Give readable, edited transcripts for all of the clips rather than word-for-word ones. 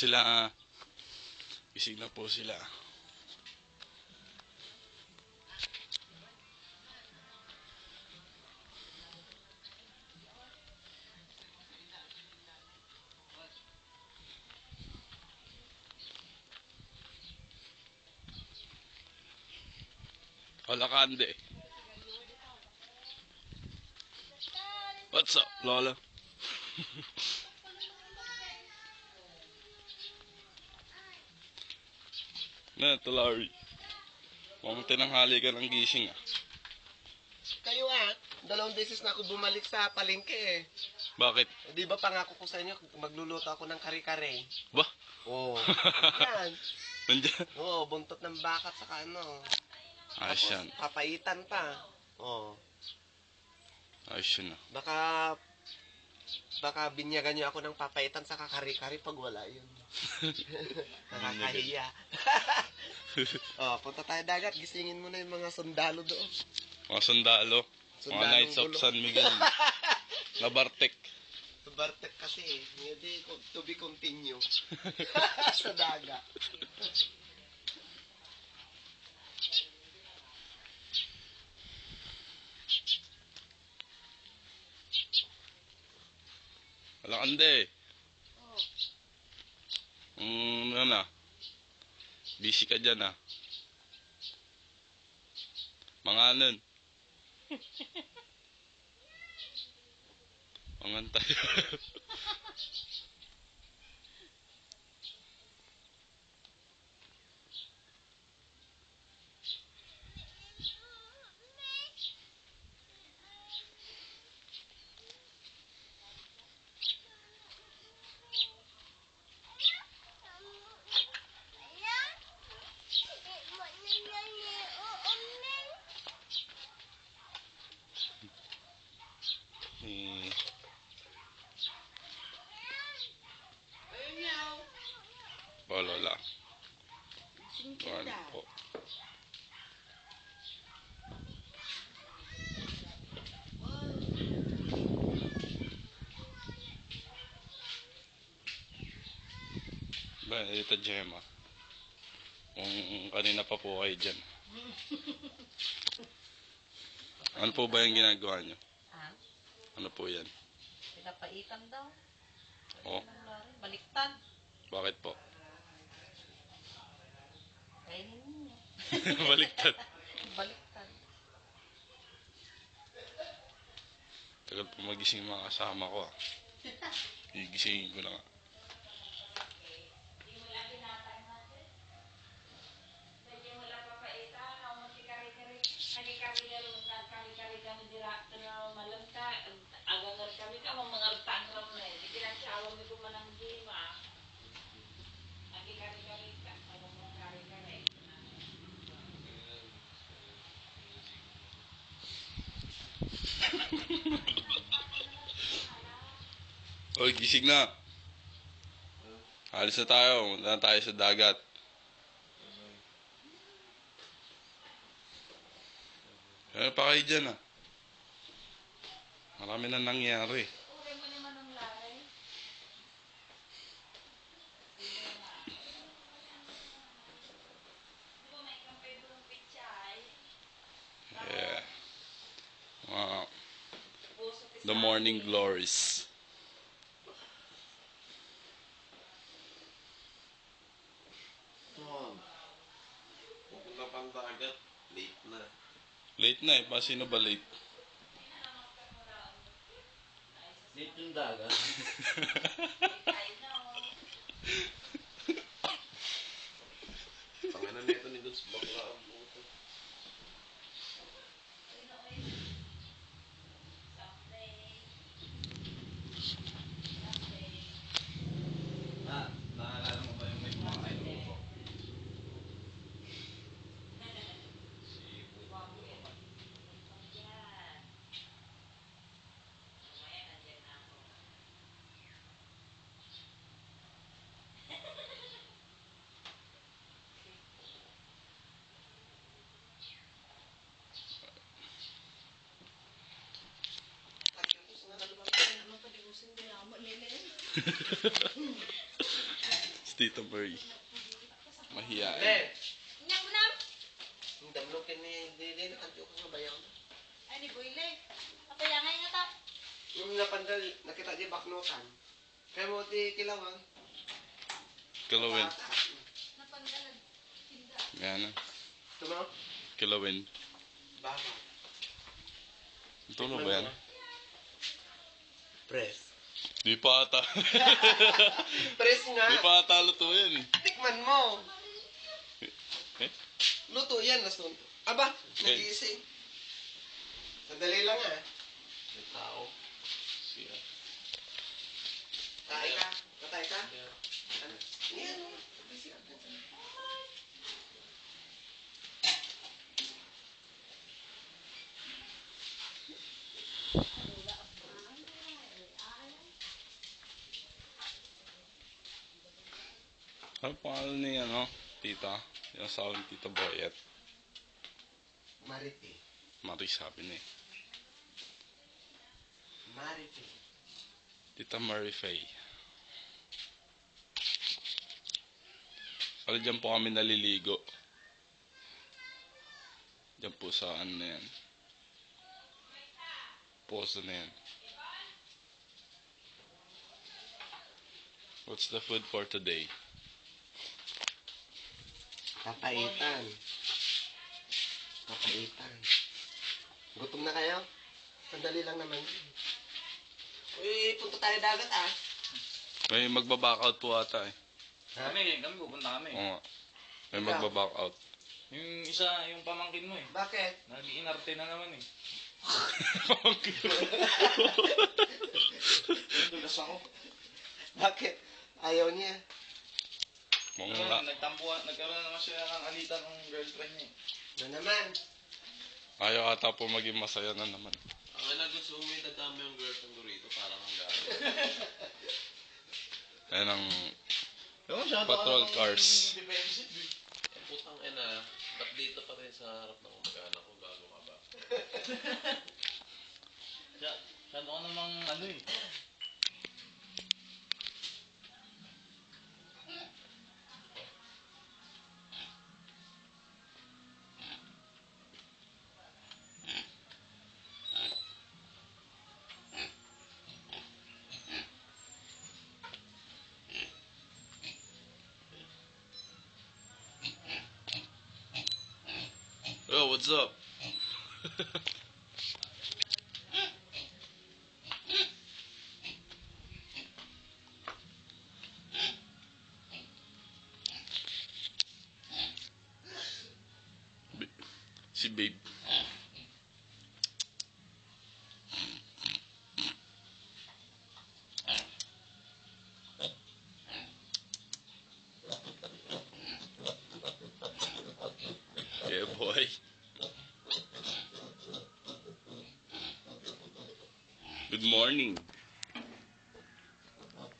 sila. Gising na po sila. Hola, Kande. What's up, Lola? Na, Tulari. Mukhang tinanghali ka ng gising ah. Kayo dalawang beses na ako bumalik sa palengke eh. Bakit? Di ba pangako ko sa inyo, magluluto ako ng kare-kare. Ba? Oo. Yan. Nandiyan. Oo, buntot ng baka at saka ano. Ayos yan. Papaitan pa. Oo. Ayos yun ah. Baka binyagan niyo ako ng papaitan sa kare-kare pag wala yun. Nakakahiya. Oh, punta tayo dagat. Gisingin mo na yung mga sundalo doon. Mga sundalo. Mga Knights of San Miguel. Na Bartek. Bartek kasi eh. Hindi, to be continue. Sa dagat. Wala Kande. Ano na? Busy ka dyan ah. Mga anon. Mangan tayo. Lola. Ano po? Ba, ito Gemma. Kung kanina pa po kayo dyan. Ano po ba yung ginagawa nyo? Ano po yan? Pinapaitan daw. Oh. Baliktad. Bakit po? Kainin mo. Baliktad. Baliktad. Tagal po magising mga kasama ko ah. Gigisingin ko na nga. Oy, gising na. Alis na tayo. Punta na tayo sa dagat. Ano pa kayo dyan ah? Marami na nangyari. Yeah. The morning glories. Pupunta pang dagat. Late na. Late na eh. Sino ba late? Late yung dagat. Pangalan nito ni Dutz bakla ang buto. Naalala mo ba yung may kumakain ng buto? Si Tita Marie. Mahiyain. Eh, Inyak mo na. yung damlokin ni Dede, nakadyo ko sa bayaw. Ay, ni Boyle. Kapayangay nga ta. Yung napandal, nakita di baknotan. Kaya mo di kilawang. Kilawin. Bata. Napanggalan. Tinda. Yan na. Ito mo? Kilawin. Baka. Ito na ba yan? Press. Di pa ata. Press nga. Di pa ata luto yan. Tikman mo. Eh? Luto yan, nasunto. Aba, Okay. nagising. Sandali lang ah. May tao. Siya. Tatay ka? Tatay ka? Ano? Yan. Ano pangalan niya, no? Tita. Yung asawa ni Tita Boyet. Marite. Mari sabi niya. Marite. Tita Marie Faye. Kaya dyan po kami naliligo. Dyan po sa ano na yan. Poso na yan. What's the food for today? Papaitan. Papaitan. Gutom na kayo? Sandali lang naman. Uy, punta tayo dagat ah. May magbaback out po ata eh. Ha? Kami pupunta kami. Oo nga. May Ikaw? magbaback out. Yung isa, yung pamangkin mo eh. Bakit? Nag-iinarte na naman eh. Dulas ako. Bakit? Ayaw niya. Mga Nagkaroon na naman siya ng alitan ng girlfriend niya eh. Na naman. ayaw ata po maging masaya na naman. Ang ina gusto mo yung dadami yung girlfriend ko rito para kang gano'n. Yan ang Ewan siya, patrol cars. defensive eh. Ang putang ina, ba't dito pa rin sa harap ng umagana ko, gago ka ba? Siya ako namang ano eh. Oh, what's up? Si babe. Yeah, boy. Good morning.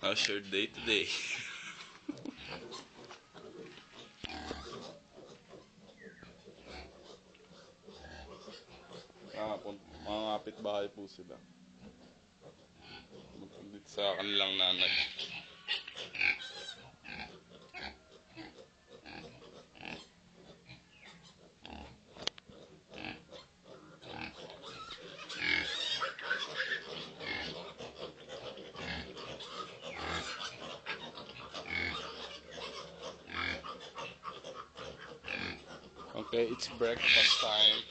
How's your day today? Mga kapitbahay po sila. Magpundit sa kanilang nanay. Okay, it's breakfast time.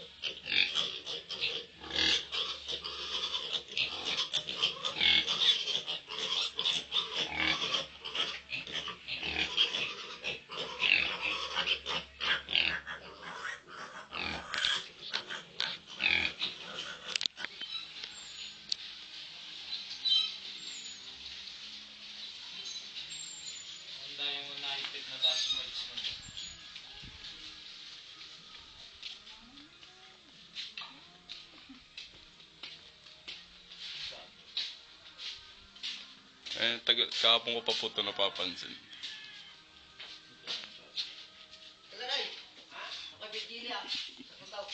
Ang daya mo naipit na last months mo. Eh, kahapon ko pa po ito napapansin. Tagaray. Ha? Nakabigili ah. Ako daw.